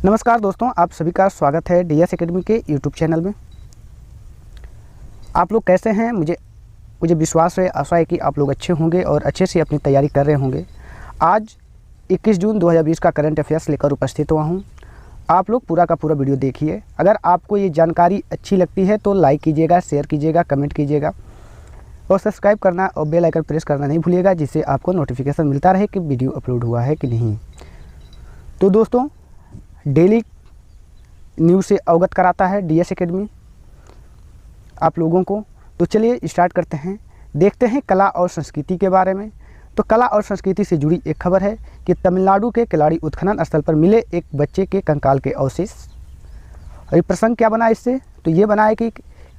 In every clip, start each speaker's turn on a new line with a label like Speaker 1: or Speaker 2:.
Speaker 1: नमस्कार दोस्तों, आप सभी का स्वागत है DS एकेडमी के YouTube चैनल में। आप लोग कैसे हैं? मुझे विश्वास है, आशा है कि आप लोग अच्छे होंगे और अच्छे से अपनी तैयारी कर रहे होंगे। आज 21 जून 2020 का करंट अफेयर्स लेकर उपस्थित हुआ हूं। आप लोग पूरा का पूरा वीडियो देखिए। अगर आपको ये जानकारी अच्छी लगती है तो लाइक कीजिएगा, शेयर कीजिएगा, कमेंट कीजिएगा और सब्सक्राइब करना और बेल आइकन प्रेस करना नहीं भूलिएगा, जिससे आपको नोटिफिकेशन मिलता रहे कि वीडियो अपलोड हुआ है कि नहीं। तो दोस्तों, डेली न्यूज़ से अवगत कराता है DS एकेडमी आप लोगों को। तो चलिए स्टार्ट करते हैं। देखते हैं कला और संस्कृति के बारे में। तो कला और संस्कृति से जुड़ी एक खबर है कि तमिलनाडु के किलाड़ी उत्खनन स्थल पर मिले एक बच्चे के कंकाल के अवशेष। और ये प्रसंग क्या बना इससे? तो ये बना है कि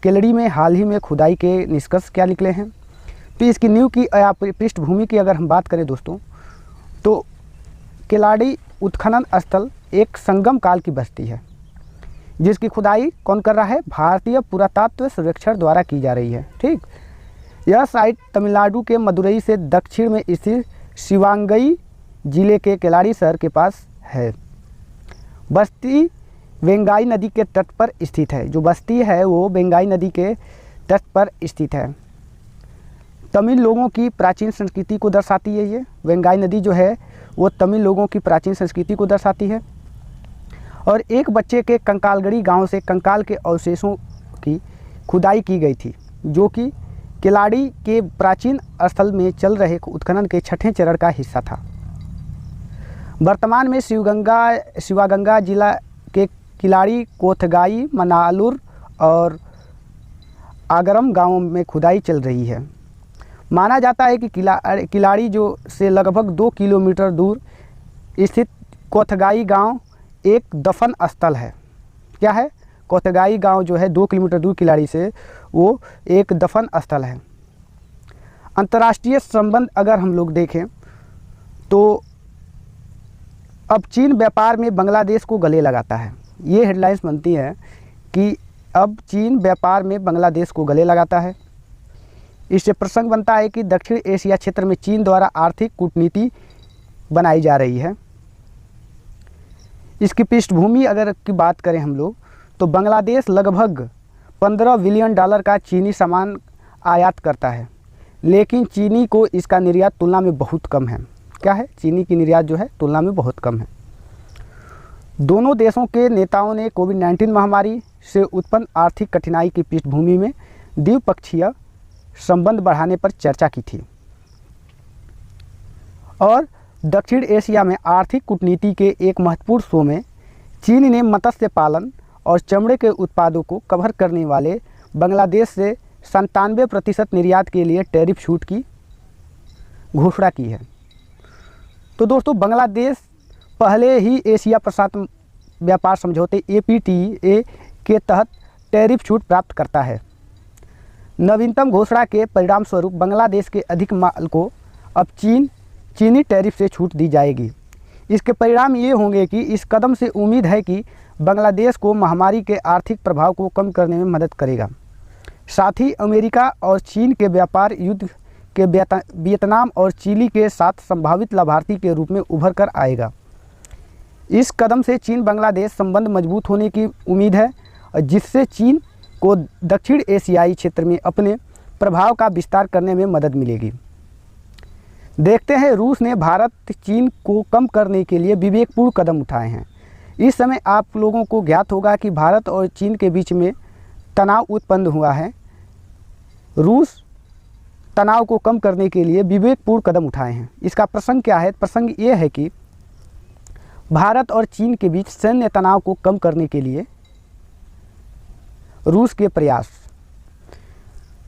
Speaker 1: केलड़ी में हाल ही में खुदाई के निष्कर्ष क्या निकले हैं। तो इसकी न्यू की पृष्ठभूमि की अगर हम बात करें दोस्तों, तो किलाड़ी उत्खनन स्थल एक संगम काल की बस्ती है, जिसकी खुदाई कौन कर रहा है? भारतीय पुरातत्व सर्वेक्षण द्वारा की जा रही है। ठीक, यह साइट तमिलनाडु के मदुरई से दक्षिण में स्थित शिवांगई जिले के किलाड़ी शहर के पास है। बस्ती वेंगाई नदी के तट पर स्थित है। जो बस्ती है वो वेंगाई नदी के तट पर स्थित है। तमिल लोगों की प्राचीन संस्कृति को दर्शाती है। ये वेंगाई नदी जो है वो तमिल लोगों की प्राचीन संस्कृति को दर्शाती है। और एक बच्चे के कंकालगढ़ी गांव से कंकाल के अवशेषों की खुदाई की गई थी, जो कि किलाड़ी के प्राचीन स्थल में चल रहे उत्खनन के छठे चरण का हिस्सा था। वर्तमान में शिवागंगा जिला के किलाड़ी, कोथगाई, मनालुर और आगरम गांवों में खुदाई चल रही है। माना जाता है कि किलाड़ी जो से लगभग 2 किलोमीटर दूर स्थित कोथगाई गांव एक दफन स्थल है। क्या है? कोथगाई गांव जो है 2 किलोमीटर दूर किलाड़ी से, वो एक दफन स्थल है। अंतर्राष्ट्रीय संबंध अगर हम लोग देखें तो अब चीन व्यापार में बांग्लादेश को गले लगाता है। ये हेडलाइंस बनती है कि अब चीन व्यापार में बांग्लादेश को गले लगाता है। इससे प्रसंग बनता है कि दक्षिण एशिया क्षेत्र में चीन द्वारा आर्थिक कूटनीति बनाई जा रही है। इसकी पृष्ठभूमि अगर की बात करें हम लोग, तो बांग्लादेश लगभग $15 बिलियन का चीनी सामान आयात करता है, लेकिन चीनी को इसका निर्यात तुलना में बहुत कम है। क्या है? चीनी की निर्यात जो है तुलना में बहुत कम है। दोनों देशों के नेताओं ने कोविड-19 महामारी से उत्पन्न आर्थिक कठिनाई की पृष्ठभूमि में द्विपक्षीय संबंध बढ़ाने पर चर्चा की थी। और दक्षिण एशिया में आर्थिक कूटनीति के एक महत्वपूर्ण शो में चीन ने मत्स्य पालन और चमड़े के उत्पादों को कवर करने वाले बांग्लादेश से 97% निर्यात के लिए टैरिफ छूट की घोषणा की है। तो दोस्तों, बांग्लादेश पहले ही एशिया प्रशांत व्यापार समझौते APTA के तहत टैरिफ छूट प्राप्त करता है। नवीनतम घोषणा के परिणाम स्वरूप बांग्लादेश के अधिक माल को अब चीनी टैरिफ से छूट दी जाएगी। इसके परिणाम ये होंगे कि इस कदम से उम्मीद है कि बांग्लादेश को महामारी के आर्थिक प्रभाव को कम करने में मदद करेगा। साथ ही अमेरिका और चीन के व्यापार युद्ध के वियतनाम और चिली के साथ संभावित लाभार्थी के रूप में उभर कर आएगा। इस कदम से चीन बांग्लादेश संबंध मजबूत होने की उम्मीद है, जिससे चीन को दक्षिण एशियाई क्षेत्र में अपने प्रभाव का विस्तार करने में मदद मिलेगी। देखते हैं, रूस ने भारत चीन को कम करने के लिए विवेकपूर्ण कदम उठाए हैं। इस समय आप लोगों को ज्ञात होगा कि भारत और चीन के बीच में तनाव उत्पन्न हुआ है। रूस तनाव को कम करने के लिए विवेकपूर्ण कदम उठाए हैं। इसका प्रसंग क्या है? प्रसंग ये है कि भारत और चीन के बीच सैन्य तनाव को कम करने के लिए रूस के प्रयास।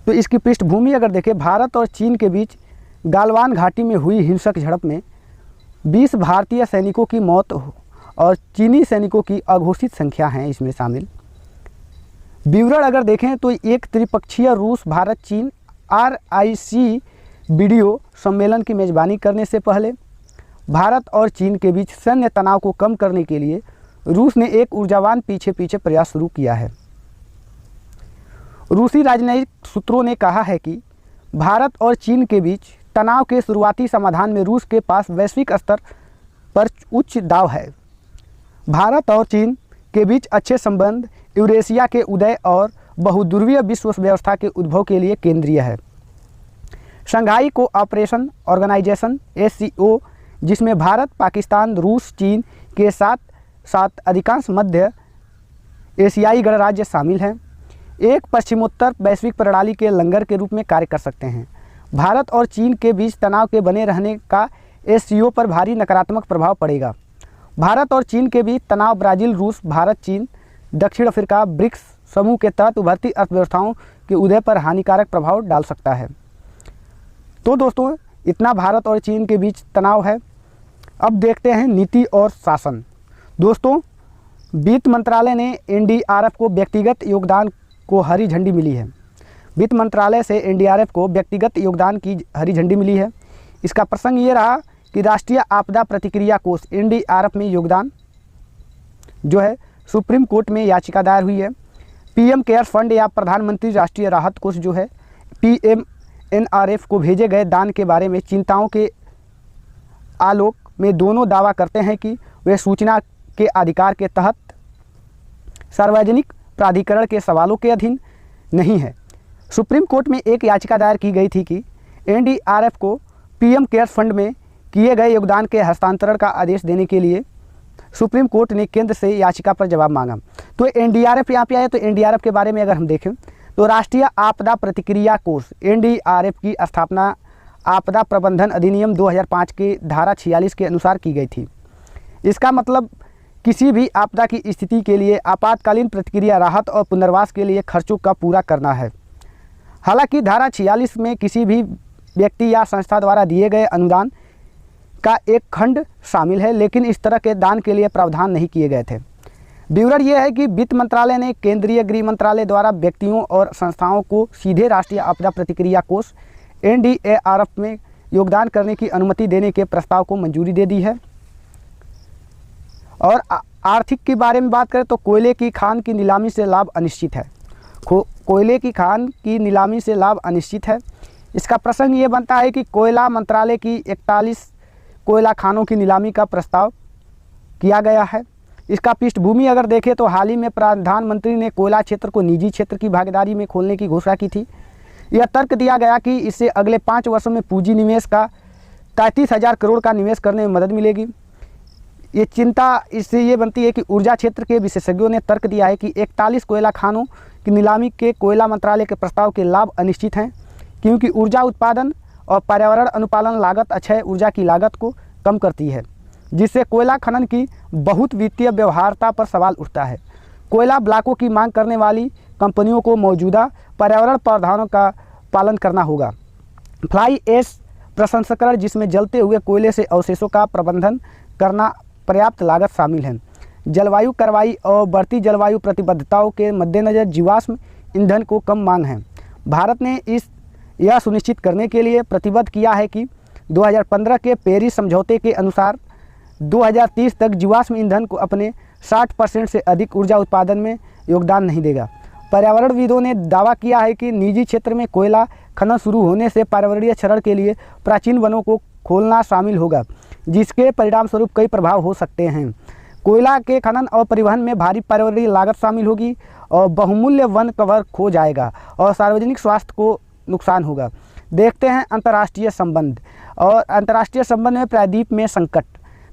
Speaker 1: तो इसकी पृष्ठभूमि अगर देखें, भारत और चीन के बीच गालवान घाटी में हुई हिंसक झड़प में 20 भारतीय सैनिकों की मौत और चीनी सैनिकों की अघोषित संख्या हैं इसमें शामिल। विवरण अगर देखें तो एक त्रिपक्षीय रूस भारत चीन RIC वीडियो सम्मेलन की मेजबानी करने से पहले भारत और चीन के बीच सैन्य तनाव को कम करने के लिए रूस ने एक ऊर्जावान पीछे प्रयास शुरू किया है। रूसी राजनयिक सूत्रों ने कहा है कि भारत और चीन के बीच तनाव के शुरुआती समाधान में रूस के पास वैश्विक स्तर पर उच्च दाव है। भारत और चीन के बीच अच्छे संबंध यूरेशिया के उदय और बहुध्रुवीय विश्व व्यवस्था के उद्भव के लिए केंद्रीय है। शंघाई कोऑपरेशन ऑर्गेनाइजेशन SCO, जिसमें भारत, पाकिस्तान, रूस, चीन के साथ साथ अधिकांश मध्य एशियाई गणराज्य शामिल हैं, एक पश्चिमोत्तर वैश्विक प्रणाली के लंगर के रूप में कार्य कर सकते हैं। भारत और चीन के बीच तनाव के बने रहने का SCO पर भारी नकारात्मक प्रभाव पड़ेगा। भारत और चीन के बीच तनाव ब्राज़ील, रूस, भारत, चीन, दक्षिण अफ्रीका, ब्रिक्स समूह के तहत उभरती अर्थव्यवस्थाओं के उदय पर हानिकारक प्रभाव डाल सकता है। तो दोस्तों, इतना भारत और चीन के बीच तनाव है। अब देखते हैं नीति और शासन। दोस्तों, वित्त मंत्रालय ने NDRF को व्यक्तिगत योगदान को हरी झंडी मिली है। वित्त मंत्रालय से NDRF को व्यक्तिगत योगदान की हरी झंडी मिली है। इसका प्रसंग ये रहा कि राष्ट्रीय आपदा प्रतिक्रिया कोष NDRF में योगदान जो है सुप्रीम कोर्ट में याचिका दायर हुई है। PM केयर्स फंड या प्रधानमंत्री राष्ट्रीय राहत कोष जो है PMNRF को भेजे गए दान के बारे में चिंताओं के आलोक में दोनों दावा करते हैं कि वे सूचना के अधिकार के तहत सार्वजनिक प्राधिकरण के सवालों के अधीन नहीं है। सुप्रीम कोर्ट में एक याचिका दायर की गई थी कि NDRF को PM केयर्स फंड में किए गए योगदान के हस्तांतरण का आदेश देने के लिए सुप्रीम कोर्ट ने केंद्र से याचिका पर जवाब मांगा। तो NDRF यहाँ पे आया। तो NDRF के बारे में अगर हम देखें तो राष्ट्रीय आपदा प्रतिक्रिया कोष NDRF की स्थापना आपदा प्रबंधन अधिनियम 2005 के धारा 46 के अनुसार की गई थी। इसका मतलब किसी भी आपदा की स्थिति के लिए आपातकालीन प्रतिक्रिया, राहत और पुनर्वास के लिए खर्चों का पूरा करना है। हालांकि धारा 46 में किसी भी व्यक्ति या संस्था द्वारा दिए गए अनुदान का एक खंड शामिल है, लेकिन इस तरह के दान के लिए प्रावधान नहीं किए गए थे। विवरण यह है कि वित्त मंत्रालय ने केंद्रीय गृह मंत्रालय द्वारा व्यक्तियों और संस्थाओं को सीधे राष्ट्रीय आपदा प्रतिक्रिया कोष NDRF में योगदान करने की अनुमति देने के प्रस्ताव को मंजूरी दे दी है। और आर्थिक के बारे में बात करें तो कोयले की खान की नीलामी से लाभ अनिश्चित है। कोयले की खान की नीलामी से लाभ अनिश्चित है। इसका प्रसंग ये बनता है कि कोयला मंत्रालय की 41 कोयला खानों की नीलामी का प्रस्ताव किया गया है। इसका पृष्ठभूमि अगर देखें तो हाल ही में प्रधानमंत्री ने कोयला क्षेत्र को निजी क्षेत्र की भागीदारी में खोलने की घोषणा की थी। यह तर्क दिया गया कि इससे अगले 5 वर्षों में पूंजी निवेश का 33,000 करोड़ का निवेश करने में मदद मिलेगी। ये चिंता इससे ये बनती है कि ऊर्जा क्षेत्र के विशेषज्ञों ने तर्क दिया है कि 41 कोयला खानों की नीलामी के कोयला मंत्रालय के प्रस्ताव के लाभ अनिश्चित हैं, क्योंकि ऊर्जा उत्पादन और पर्यावरण अनुपालन लागत अक्षय ऊर्जा की लागत को कम करती है, जिससे कोयला खनन की बहुत वित्तीय व्यवहार्यता पर सवाल उठता है। कोयला ब्लॉकों की मांग करने वाली कंपनियों को मौजूदा पर्यावरण प्रावधानों का पालन करना होगा। फ्लाई ऐश प्रसंस्करण, जिसमें जलते हुए कोयले से अवशेषों का प्रबंधन करना पर्याप्त लागत शामिल है। जलवायु कार्रवाई और बढ़ती जलवायु प्रतिबद्धताओं के मद्देनज़र जीवाश्म ईंधन को कम मांग है। भारत ने यह सुनिश्चित करने के लिए प्रतिबद्ध किया है कि 2015 के पेरिस समझौते के अनुसार 2030 तक जीवाश्म ईंधन को अपने 60% से अधिक ऊर्जा उत्पादन में योगदान नहीं देगा। पर्यावरणविदों ने दावा किया है कि निजी क्षेत्र में कोयला खनन शुरू होने से पर्यावरणीय क्षरण के लिए प्राचीन वनों को खोलना शामिल होगा, जिसके परिणाम स्वरूप कई प्रभाव हो सकते हैं। कोयला के खनन और परिवहन में भारी पर्यावरणीय लागत शामिल होगी और बहुमूल्य वन कवर खो जाएगा और सार्वजनिक स्वास्थ्य को नुकसान होगा। देखते हैं अंतर्राष्ट्रीय संबंध। और अंतर्राष्ट्रीय संबंध में प्रायद्वीप में संकट।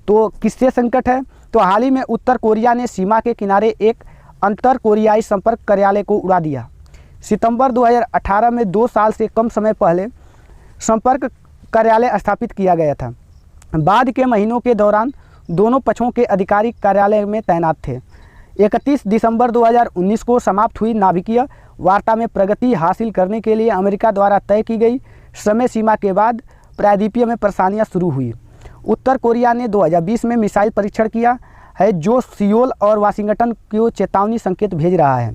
Speaker 1: तो किससे संकट है? तो हाल ही में उत्तर कोरिया ने सीमा के किनारे एक अंतर कोरियाई संपर्क कार्यालय को उड़ा दिया। सितंबर 2018 में 2 साल से कम समय पहले संपर्क कार्यालय स्थापित किया गया था। बाद के महीनों के दौरान दोनों पक्षों के अधिकारी कार्यालय में तैनात थे। 31 दिसंबर 2019 को समाप्त हुई नाभिकीय वार्ता में प्रगति हासिल करने के लिए अमेरिका द्वारा तय की गई समय सीमा के बाद प्रायद्वीपीय में परेशानियां शुरू हुई। उत्तर कोरिया ने 2020 में मिसाइल परीक्षण किया है, जो सियोल और वाशिंगटन को चेतावनी संकेत भेज रहा है।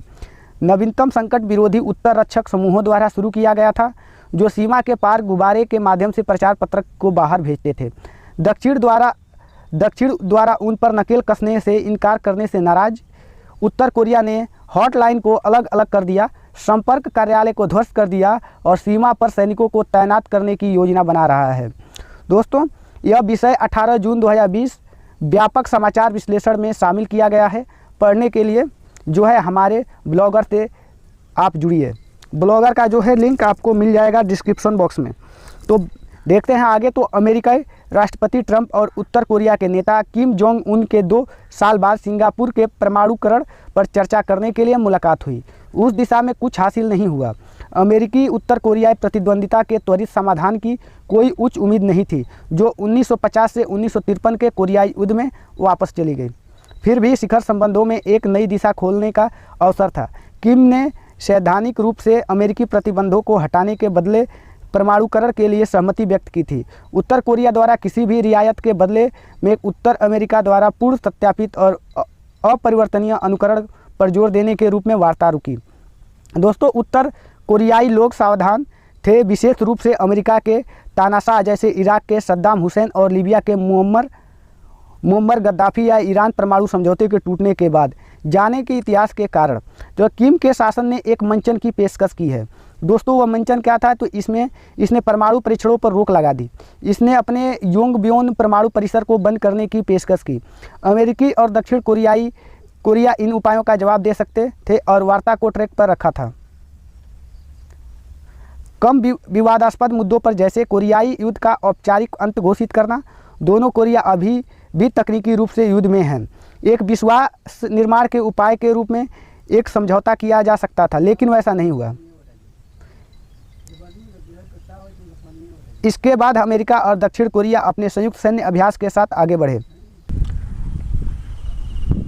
Speaker 1: नवीनतम संकट विरोधी उत्तर रक्षक समूहों द्वारा शुरू किया गया था, जो सीमा के पार गुब्बारे के माध्यम से प्रचार पत्रक को बाहर भेजते थे। दक्षिण द्वारा उन पर नकेल कसने से इनकार करने से नाराज उत्तर कोरिया ने हॉटलाइन को अलग अलग कर दिया, संपर्क कार्यालय को ध्वस्त कर दिया और सीमा पर सैनिकों को तैनात करने की योजना बना रहा है। दोस्तों, यह विषय 18 जून 2020 व्यापक समाचार विश्लेषण में शामिल किया गया है। पढ़ने के लिए जो है हमारे ब्लॉगर से आप जुड़िए। ब्लॉगर का जो है लिंक आपको मिल जाएगा डिस्क्रिप्शन बॉक्स में। तो देखते हैं आगे। तो अमेरिकी राष्ट्रपति ट्रंप और उत्तर कोरिया के नेता किम जोंग उन के 2 साल बाद सिंगापुर के परमाणुकरण पर चर्चा करने के लिए मुलाकात हुई। उस दिशा में कुछ हासिल नहीं हुआ। अमेरिकी उत्तर कोरियाई प्रतिद्वंदिता के त्वरित समाधान की कोई उच्च उम्मीद नहीं थी, जो 1950 से 1953 के कोरियाई युद्ध में वापस चली गई। फिर भी शिखर संबंधों में एक नई दिशा खोलने का अवसर था। किम ने सैद्धांतिक रूप से अमेरिकी प्रतिबंधों को हटाने के बदले परमाणुकरण के लिए सहमति व्यक्त की थी। उत्तर कोरिया द्वारा किसी भी रियायत के बदले में उत्तर अमेरिका द्वारा पूर्व सत्यापित और अपरिवर्तनीय अनुकरण पर जोर देने के रूप में वार्ता रुकी। दोस्तों, उत्तर कोरियाई लोग सावधान थे, विशेष रूप से अमेरिका के तानाशाह जैसे इराक के सद्दाम हुसैन और लीबिया के मुअम्मर गद्दाफी या ईरान परमाणु समझौते के टूटने के बाद। जाने के इतिहास के कारण जो किम के शासन ने एक मंचन की पेशकश की है। दोस्तों, वह मंचन क्या था? तो इसने परमाणु परीक्षणों पर रोक लगा दी। इसने अपने योंगबियोन परमाणु परिसर को बंद करने की पेशकश की। अमेरिकी और दक्षिण कोरिया इन उपायों का जवाब दे सकते थे और वार्ता को ट्रैक पर रखा था। कम विवादास्पद मुद्दों पर जैसे कोरियाई युद्ध का औपचारिक अंत घोषित करना। दोनों कोरिया अभी भी तकनीकी रूप से युद्ध में हैं। एक विश्वास निर्माण के उपाय के रूप में एक समझौता किया जा सकता था, लेकिन वैसा नहीं हुआ। इसके बाद अमेरिका और दक्षिण कोरिया अपने संयुक्त सैन्य अभ्यास के साथ आगे बढ़े।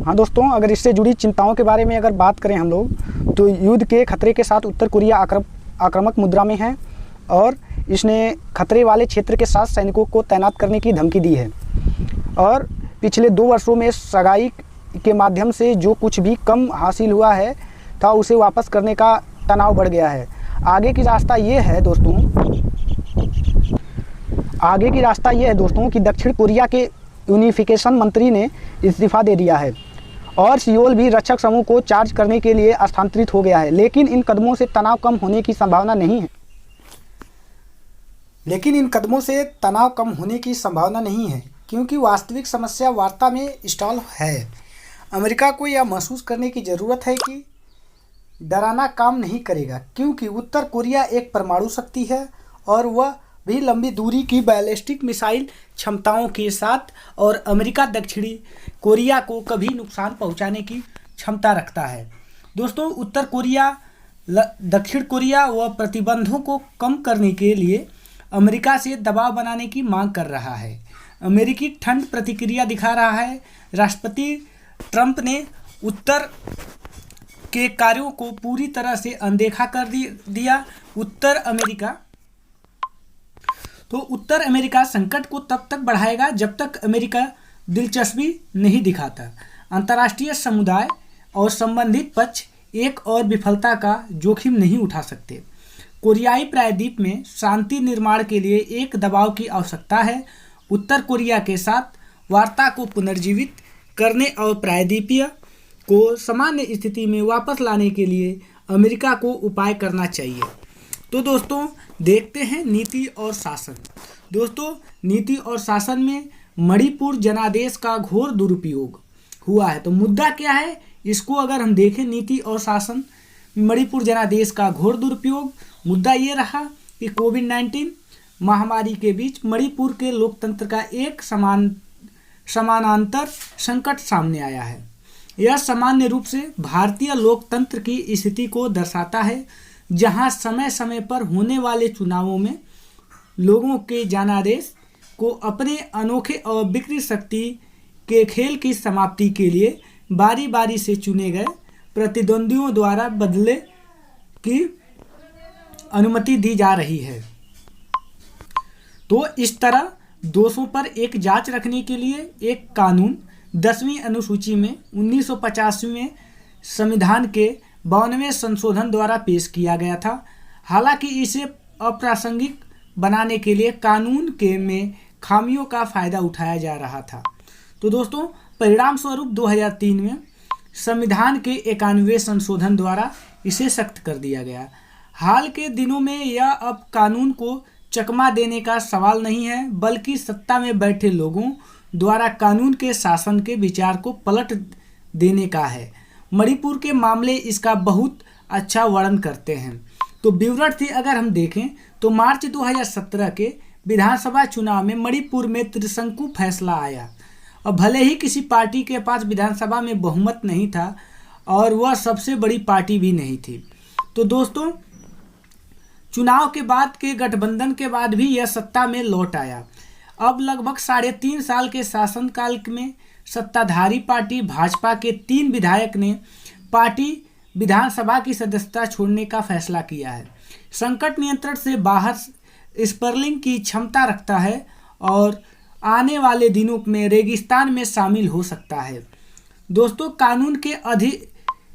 Speaker 1: हाँ दोस्तों, अगर इससे जुड़ी चिंताओं के बारे में अगर बात करें हम लोग, तो युद्ध के खतरे के साथ उत्तर कोरिया आक्रामक मुद्रा में है और इसने खतरे वाले क्षेत्र के साथ सैनिकों को तैनात करने की धमकी दी है। और पिछले 2 वर्षों में सगाई के माध्यम से जो कुछ भी कम हासिल हुआ है था, उसे वापस करने का तनाव बढ़ गया है। आगे की रास्ता ये है दोस्तों कि दक्षिण कोरिया के यूनिफिकेशन मंत्री ने इस्तीफा दे दिया है और सियोल भी रक्षक समूह को चार्ज करने के लिए स्थानांतरित हो गया है। लेकिन इन कदमों से तनाव कम होने की संभावना नहीं है, क्योंकि वास्तविक समस्या वार्ता में स्टॉल है। अमेरिका को यह महसूस करने की ज़रूरत है कि डराना काम नहीं करेगा, क्योंकि उत्तर कोरिया एक परमाणु शक्ति है और वह भी लंबी दूरी की बैलिस्टिक मिसाइल क्षमताओं के साथ, और अमेरिका दक्षिणी कोरिया को कभी नुकसान पहुंचाने की क्षमता रखता है। दोस्तों, उत्तर कोरिया दक्षिण कोरिया व प्रतिबंधों को कम करने के लिए अमेरिका से दबाव बनाने की मांग कर रहा है। अमेरिकी ठंड प्रतिक्रिया दिखा रहा है। राष्ट्रपति ट्रंप ने उत्तर के कार्यों को पूरी तरह से अनदेखा कर दिया। उत्तर अमेरिका संकट को तब तक बढ़ाएगा जब तक अमेरिका दिलचस्पी नहीं दिखाता। अंतर्राष्ट्रीय समुदाय और संबंधित पक्ष एक और विफलता का जोखिम नहीं उठा सकते। कोरियाई प्रायद्वीप में शांति निर्माण के लिए एक दबाव की आवश्यकता है। उत्तर कोरिया के साथ वार्ता को पुनर्जीवित करने और प्रायद्वीपीय को सामान्य स्थिति में वापस लाने के लिए अमेरिका को उपाय करना चाहिए। तो दोस्तों, देखते हैं नीति और शासन। दोस्तों, नीति और शासन में मणिपुर जनादेश का घोर दुरुपयोग हुआ है। तो मुद्दा क्या है, इसको अगर हम देखें, नीति और शासन, मणिपुर जनादेश का घोर दुरुपयोग। मुद्दा ये रहा कि कोविड-19 महामारी के बीच मणिपुर के लोकतंत्र का एक समानांतर संकट सामने आया है। यह सामान्य रूप से भारतीय लोकतंत्र की स्थिति को दर्शाता है, जहां समय समय पर होने वाले चुनावों में लोगों के जनादेश को अपने अनोखे और विकृत शक्ति के खेल की समाप्ति के लिए बारी बारी से चुने गए प्रतिद्वंदियों द्वारा बदले की अनुमति दी जा रही है। तो इस तरह दोषों पर एक जांच रखने के लिए एक कानून 10वीं अनुसूची में 1985 में संविधान के 92वें संशोधन द्वारा पेश किया गया था। हालांकि इसे अप्रासंगिक बनाने के लिए कानून में खामियों का फायदा उठाया जा रहा था। तो दोस्तों, परिणाम स्वरूप 2003 में संविधान के 91वें संशोधन द्वारा इसे सख्त कर दिया गया। हाल के दिनों में यह अब कानून को चकमा देने का सवाल नहीं है, बल्कि सत्ता में बैठे लोगों
Speaker 2: द्वारा कानून के शासन के विचार को पलट देने का है। मणिपुर के मामले इसका बहुत अच्छा वर्णन करते हैं। तो विवरण से अगर हम देखें तो मार्च 2017 के विधानसभा चुनाव में मणिपुर में त्रिशंकु फैसला आया और भले ही किसी पार्टी के पास विधानसभा में बहुमत नहीं था और वह सबसे बड़ी पार्टी भी नहीं थी, तो दोस्तों चुनाव के बाद के गठबंधन के बाद भी यह सत्ता में लौट आया। अब लगभग 3.5 साल के शासनकाल में सत्ताधारी पार्टी भाजपा के 3 विधायक ने पार्टी विधानसभा की सदस्यता छोड़ने का फैसला किया है। संकट नियंत्रण से बाहर स्पर्लिंग की क्षमता रखता है और आने वाले दिनों में रेगिस्तान में शामिल हो सकता है। दोस्तों कानून के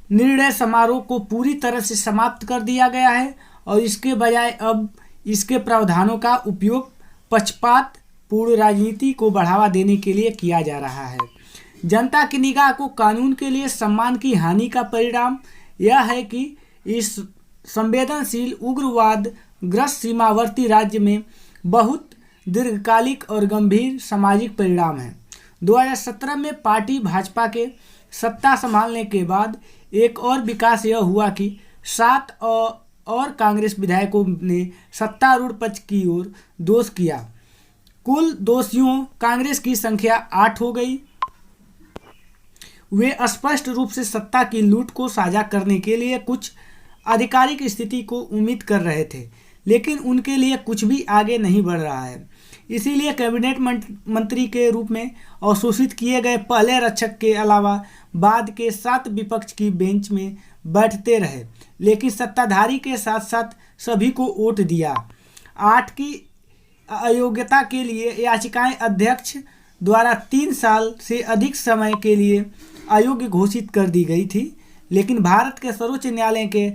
Speaker 2: निर्णय समारोह को पूरी तरह से समाप्त कर दिया गया है और इसके बजाय अब इसके प्रावधानों का उपयोग पक्षपात पूर्ण राजनीति को बढ़ावा देने के लिए किया जा रहा है। जनता की निगाह को कानून के लिए सम्मान की हानि का परिणाम यह है कि इस संवेदनशील उग्रवाद ग्रस्त सीमावर्ती राज्य में बहुत दीर्घकालिक और गंभीर सामाजिक परिणाम है। 2017 में पार्टी भाजपा के सत्ता संभालने के बाद एक और विकास यह हुआ कि 7 और कांग्रेस विधायकों ने सत्तारूढ़ पक्ष की ओर दोष किया। कुल दोषियों कांग्रेस की संख्या 8 हो गई। वे स्पष्ट रूप से सत्ता की लूट को साझा करने के लिए कुछ आधिकारिक स्थिति को उम्मीद कर रहे थे, लेकिन उनके लिए कुछ भी आगे नहीं बढ़ रहा है। इसीलिए कैबिनेट मंत्री के रूप में अवशोषित किए गए पहले रक्षक के अलावा बाद के 7 विपक्ष की बेंच में बैठते रहे, लेकिन सत्ताधारी के साथ साथ सभी को वोट दिया। 8 की अयोग्यता के लिए याचिकाएं अध्यक्ष द्वारा 3 साल से अधिक समय के लिए अयोग्य घोषित कर दी गई थी, लेकिन भारत के सर्वोच्च न्यायालय के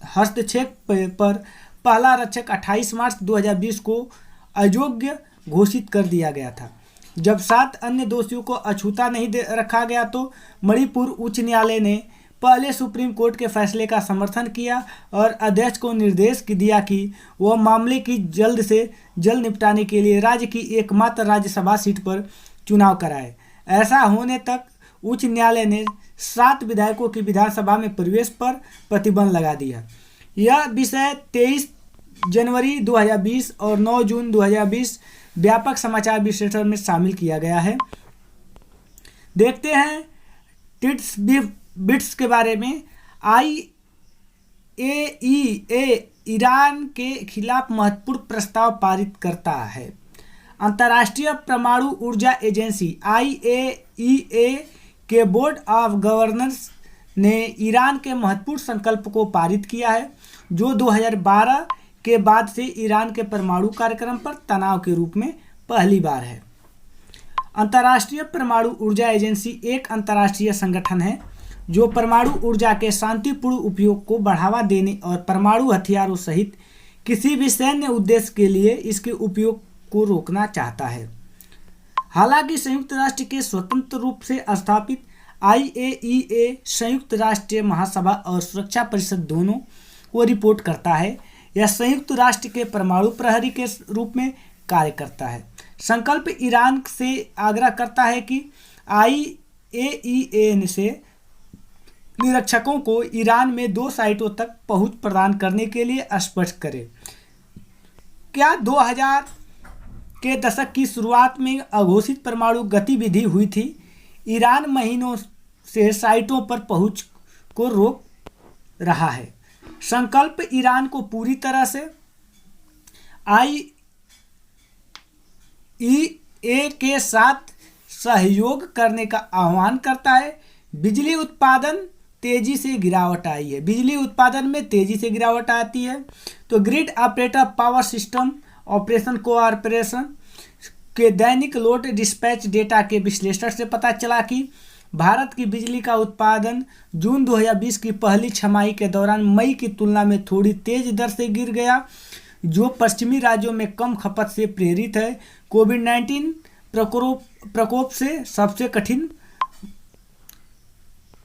Speaker 2: हस्तक्षेप पर पहला रक्षक 28 मार्च 2020 को अयोग्य घोषित कर दिया गया था। जब 7 अन्य दोषियों को अछूता नहीं रखा गया तो मणिपुर उच्च न्यायालय ने पहले सुप्रीम कोर्ट के फैसले का समर्थन किया और अध्यक्ष को निर्देश दिया कि वह मामले की जल्द से जल्द निपटाने के लिए राज्य की एकमात्र राज्यसभा सीट पर चुनाव कराए। ऐसा होने तक उच्च न्यायालय ने 7 विधायकों की विधानसभा में प्रवेश पर प्रतिबंध लगा दिया। यह विषय 23 जनवरी 2020 और 9 जून 2020 व्यापक समाचार विश्लेषण में शामिल किया गया है। देखते हैं टिट्स बिट्स के बारे में। IAEA ईरान के खिलाफ महत्वपूर्ण प्रस्ताव पारित करता है। अंतर्राष्ट्रीय परमाणु ऊर्जा एजेंसी IAEA के बोर्ड ऑफ गवर्नर्स ने ईरान के महत्वपूर्ण संकल्प को पारित किया है, जो 2012 के बाद से ईरान के परमाणु कार्यक्रम पर तनाव के रूप में पहली बार है। अंतर्राष्ट्रीय परमाणु ऊर्जा एजेंसी एक अंतर्राष्ट्रीय संगठन है जो परमाणु ऊर्जा के शांतिपूर्ण उपयोग को बढ़ावा देने और परमाणु हथियारों सहित किसी भी सैन्य उद्देश्य के लिए इसके उपयोग को रोकना चाहता है। हालांकि संयुक्त राष्ट्र के स्वतंत्र रूप से स्थापित IAEA संयुक्त राष्ट्र महासभा और सुरक्षा परिषद दोनों को रिपोर्ट करता है। यह संयुक्त राष्ट्र के परमाणु प्रहरी के रूप में कार्य करता है। संकल्प ईरान से आग्रह करता है कि IAEA से निरीक्षकों को ईरान में 2 साइटों तक पहुंच प्रदान करने के लिए स्पष्ट करे। क्या 2000 के दशक की शुरुआत में अघोषित परमाणु गतिविधि हुई थी? ईरान महीनों से साइटों पर पहुंच को रोक रहा है। संकल्प ईरान को पूरी तरह से IAEA के साथ सहयोग करने का आह्वान करता है। बिजली उत्पादन तेजी से गिरावट आई है। बिजली उत्पादन में तेजी से गिरावट आती है। तो grid operator power system operation cooperation के दैनिक लोड डिस्पैच डेटा के विश्लेषण से पता चला कि भारत की बिजली का उत्पादन जून 2020 की पहली छमाही के दौरान मई की तुलना में थोड़ी तेज दर से गिर गया, जो पश्चिमी राज्यों में कम खपत से प्रेरित है। कोविड-19 प्रकोप से सबसे कठिन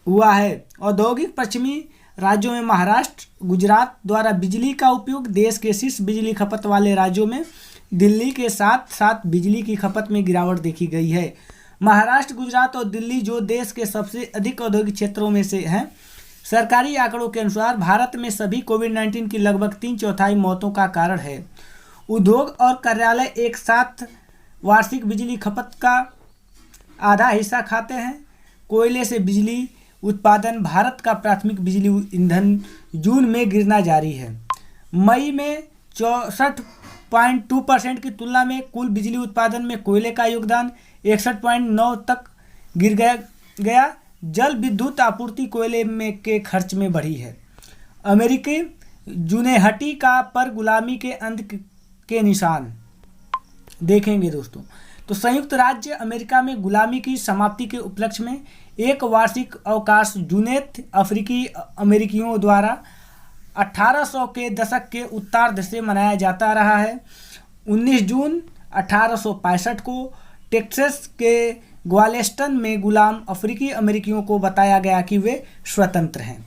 Speaker 2: हुआ है। औद्योगिक पश्चिमी राज्यों में महाराष्ट्र, गुजरात द्वारा बिजली का उपयोग देश के शीर्ष बिजली खपत वाले राज्यों में दिल्ली के साथ साथ बिजली की खपत में गिरावट देखी गई है। महाराष्ट्र, गुजरात और दिल्ली जो देश के सबसे अधिक औद्योगिक क्षेत्रों में से हैं। सरकारी आंकड़ों के अनुसार भारत में सभी कोविड-19 की लगभग 3/4 मौतों का कारण है। उद्योग और कार्यालय एक साथ वार्षिक बिजली खपत का आधा हिस्सा खाते हैं। कोयले से बिजली उत्पादन भारत का प्राथमिक बिजली ईंधन जून में गिरना जारी है। मई में 64.2% की तुलना में कुल बिजली उत्पादन में कोयले का योगदान 61.9 तक गिर गया। जल विद्युत आपूर्ति कोयले में के खर्च में बढ़ी है। अमेरिकी जुनेहटी का पर गुलामी के अंत के निशान देखेंगे दोस्तों। तो संयुक्त राज्य अमेरिका में गुलामी की समाप्ति के उपलक्ष्य में एक वार्षिक अवकाश जुनेथ अफ्रीकी अमेरिकियों द्वारा 1800 के दशक के उत्तरार्ध से मनाया जाता रहा है। 19 जून 1865 को टेक्सास के ग्वालेस्टन में गुलाम अफ्रीकी अमेरिकियों को बताया गया कि वे स्वतंत्र हैं।